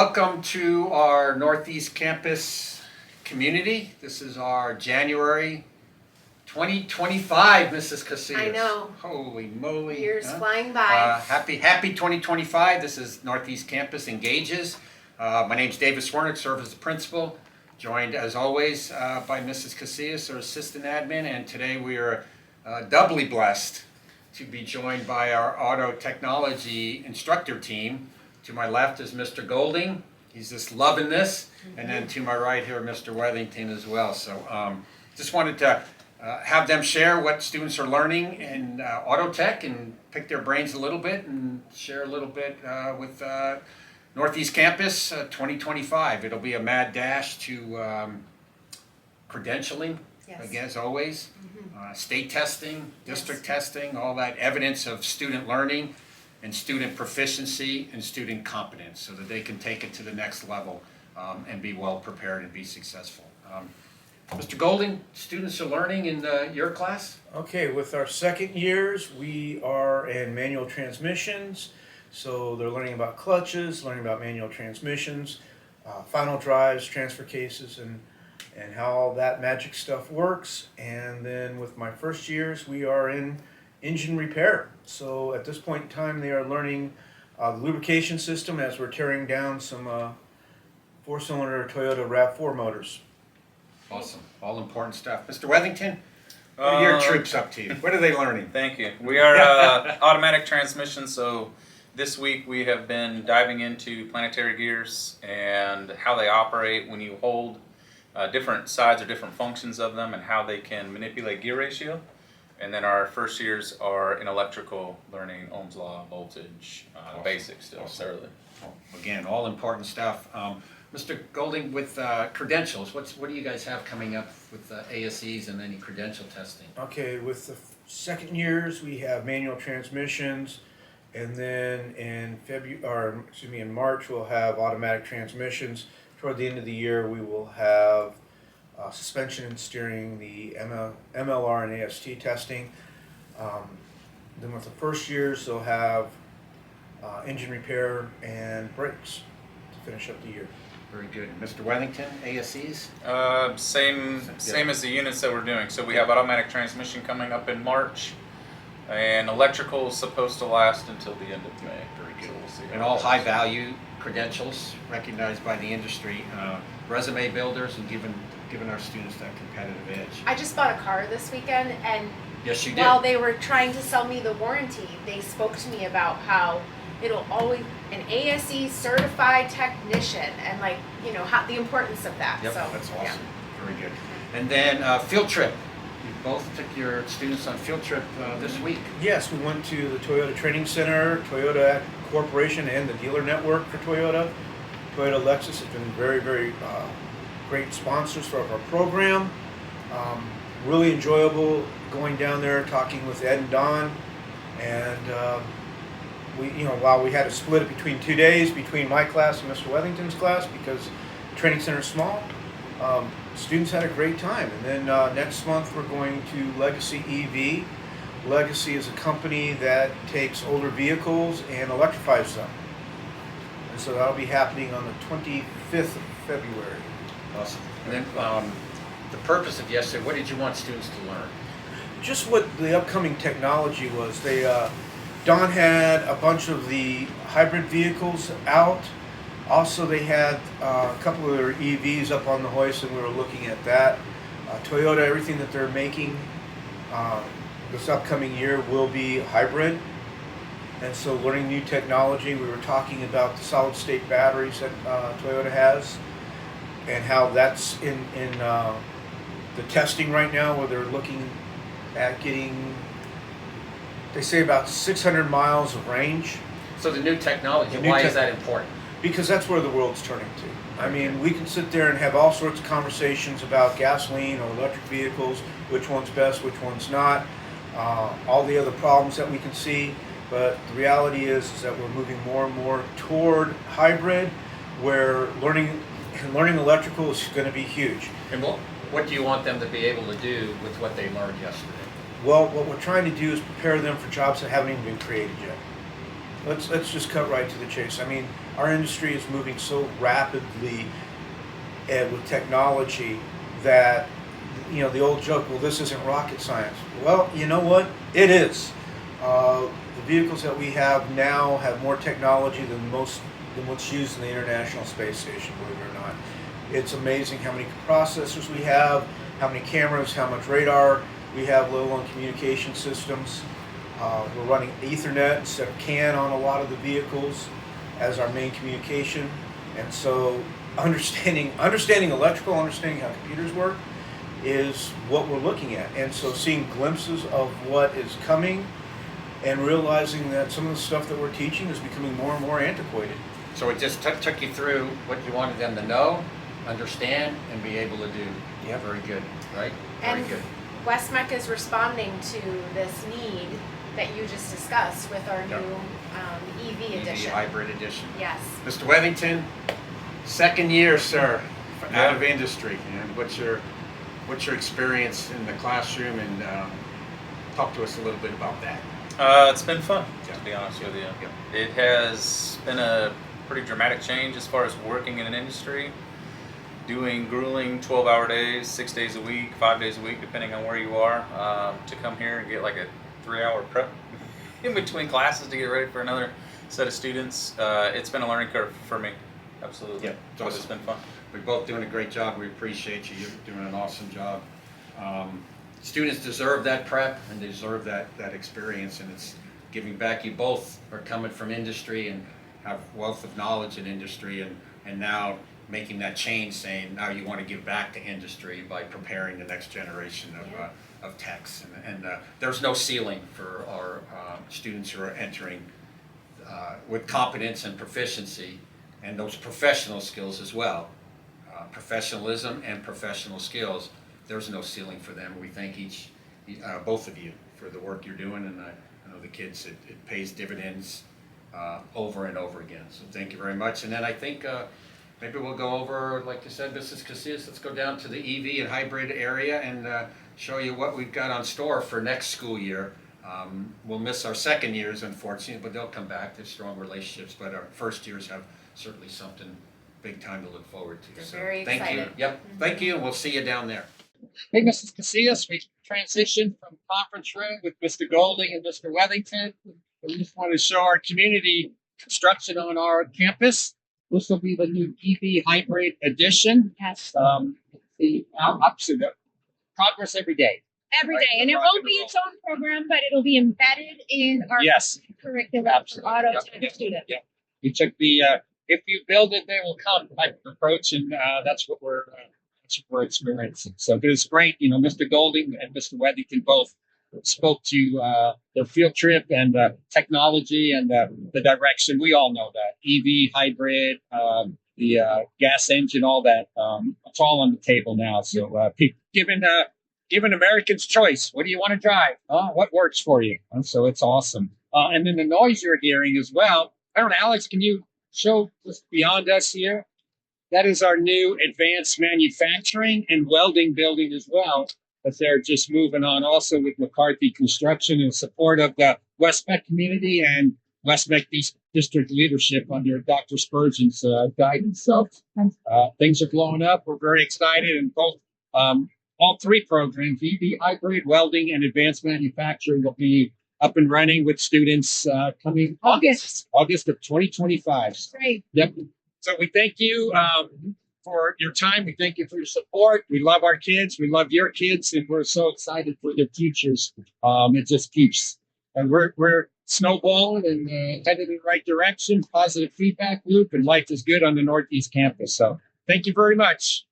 Welcome to our Northeast Campus community. This is our January 2025, Mrs. Casillas. I know. Holy moly. Years flying by. Happy 2025. This is Northeast Campus Engages. My name's David Swernick, serve as the principal, joined as always by Mrs. Casillas, our assistant admin, and today we are doubly blessed to be joined by our auto technology instructor team. To my left is Mr. Golding. He's just loving this. And then to my right here, Mr. Wethington as well. So just wanted to have them share what students are learning in auto tech and pick their brains a little bit and share a little bit with Northeast Campus 2025. It'll be a mad dash to credentialing, Yes. again, as always. State testing, district testing, all that evidence of student learning and student proficiency and student competence so that they can take it to the next level and be well prepared and be successful. Mr. Golding, students are learning in your class? Okay, with our second years, we are in manual transmissions. So they're learning about clutches, learning about manual transmissions, final drives, transfer cases, and how all that magic stuff works. And then with my first years, we are in engine repair. So at this point in time, they are learning the lubrication system as we're tearing down some four-cylinder Toyota RAV4 motors. Awesome, all important stuff. Mr. Wethington, what are your troops up to? What are they learning? Thank you. We are automatic transmission, so this week we have been diving into planetary gears and how they operate when you hold different sides or different functions of them and how they can manipulate gear ratio. And then our first years are in electrical, learning Ohm's law, voltage, Awesome. Basics still, Awesome. thoroughly. Again, all important stuff. Mr. Golding, with credentials, what do you guys have coming up with ASEs and any credential testing? Okay, with the second years, we have manual transmissions, and then in March, we'll have automatic transmissions. Toward the end of the year, we will have suspension and steering, the MLR and AST testing. Then with the first years, they'll have engine repair and brakes to finish up the year. Very good. Mr. Wethington, ASEs? Same as the units that we're doing. So we have automatic transmission coming up in March, and electrical is supposed to last until the end of May. Very good. So we'll see how And it all goes. high-value credentials recognized by the industry, resume builders, and giving our students that competitive edge. I just bought a car this weekend, and Yes, you did. while they were trying to sell me the warranty, they spoke to me about how it'll always an ASE certified technician, and how the importance of that. Yep, So that's awesome. yeah. Very good. And then field trip. You both took your students on field trip this week. Yes, we went to the Toyota Training Center, Toyota Corporation, and the dealer network for Toyota. Toyota Lexus has been very, very great sponsors for our program. Really enjoyable going down there, talking with Ed and Don. And while we had to split it between 2 days, between my class and Mr. Wethington's class, because the training center is small, students had a great time. And then next month we're going to Legacy EV. Legacy is a company that takes older vehicles and electrifies them. And so that'll be happening on the 25th of February. Awesome. And then the purpose of yesterday, what did you want students to learn? Just what the upcoming technology was. Don had a bunch of the hybrid vehicles out. Also, they had a couple of their EVs up on the hoist, and we were looking at that. Toyota, everything that they're making this upcoming year will be hybrid. And so learning new technology, we were talking about the solid state batteries that Toyota has and how that's in the testing right now, where they're looking at getting, they say, about 600 miles of range. So the new technology, The new why is that important? Because that's where the world's turning to. I mean, we can sit there and have all sorts of conversations about gasoline or electric vehicles, which one's best, which one's not, all the other problems that we can see. But the reality is that we're moving more and more toward hybrid, where learning electrical is going to be huge. And what do you want them to be able to do with what they learned yesterday? Well, what we're trying to do is prepare them for jobs that haven't even been created yet. Let's just cut right to the chase. I mean, our industry is moving so rapidly with technology that, you know, the old joke, well, this isn't rocket science. Well, you know what? It is. The vehicles that we have now have more technology than what's used in the International Space Station, believe it or not. It's amazing how many processors we have, how many cameras, how much radar we have, let alone communication systems. We're running Ethernet instead of CAN on a lot of the vehicles as our main communication. And so understanding electrical, understanding how computers work is what we're looking at. And so seeing glimpses of what is coming and realizing that some of the stuff that we're teaching is becoming more and more antiquated. So it just took you through what you wanted them to know, understand, and be able to do. Yeah. Very good, right? Very And good. West-MEC is responding to this need that you just discussed with our Yep. new EV edition. hybrid edition. Yes. Mr. Wethington, second year, sir, out of industry. And what's your experience in the classroom? And talk to us a little bit about that. It's been fun, Yeah. to be honest with you. Yeah. It has been a pretty dramatic change as far as working in an industry, doing grueling 12-hour days, 6 days a week, 5 days a week, depending on where you are, to come here and get like a 3-hour prep in between classes to get ready for another set of students. It's been a learning curve for me, absolutely. Yeah, But it's been fun. We're both doing a great job. We appreciate you. You're doing an awesome job. Students deserve that prep and they deserve that experience, and it's giving back. You both are coming from industry and have wealth of knowledge in industry, and now making that change, saying now you want to give back to industry by preparing the next generation of techs. And there's no ceiling for our students who are entering with competence and proficiency, and those professional skills as well. Professionalism and professional skills, there's no ceiling for them. We thank both of you for the work you're doing, and I know the kids, it pays dividends over and over again. So thank you very much. And then I think maybe we'll go over, like you said, Mrs. Casillas, let's go down to the EV and hybrid area and show you what we've got on store for next school year. We'll miss our second years, unfortunately, but they'll come back. There's strong relationships, but our first years have certainly something big time to look forward to. They're So very thank you. excited. Yep, thank you, and we'll see you down there. Hey, Mrs. Casillas, we transitioned from conference room with Mr. Golding and Mr. Wethington. We just want to show our community construction on our campus. This will be the new EV hybrid edition. Yes, The opposite of progress every day. every day. And it won't be its own program, but it'll be embedded in our Yes, curriculum absolutely. for auto Yep. tech students. Yep. We took the if you build it, they will come type of approach, and that's what we're experiencing. So it was great. You know, Mr. Golding and Mr. Wethington both spoke to their field trip and technology and the direction. We all know that EV, hybrid, the gas engine, all that. It's all on the table now. So given Americans choice, what do you want to drive? What works for you? And so it's awesome. And then the noise you're hearing as well. I don't know, Alex, can you show just beyond us here? That is our new advanced manufacturing and welding building as well, that they're just moving on also with McCarthy Construction in support of the West-MEC community and West-MEC district leadership under Dr. Spurgeon's guidance. So things are blowing up. We're very excited, and both all three programs, EV, hybrid, welding, and advanced manufacturing, will be up and running with students coming August of 2025. Great. Yep. So we thank you for your time. We thank you for your support. We love our kids. We love your kids, and we're so excited for their futures. It just keeps, and we're snowballing and headed in the right direction. Positive feedback loop, and life is good on the Northeast campus. So thank you very much.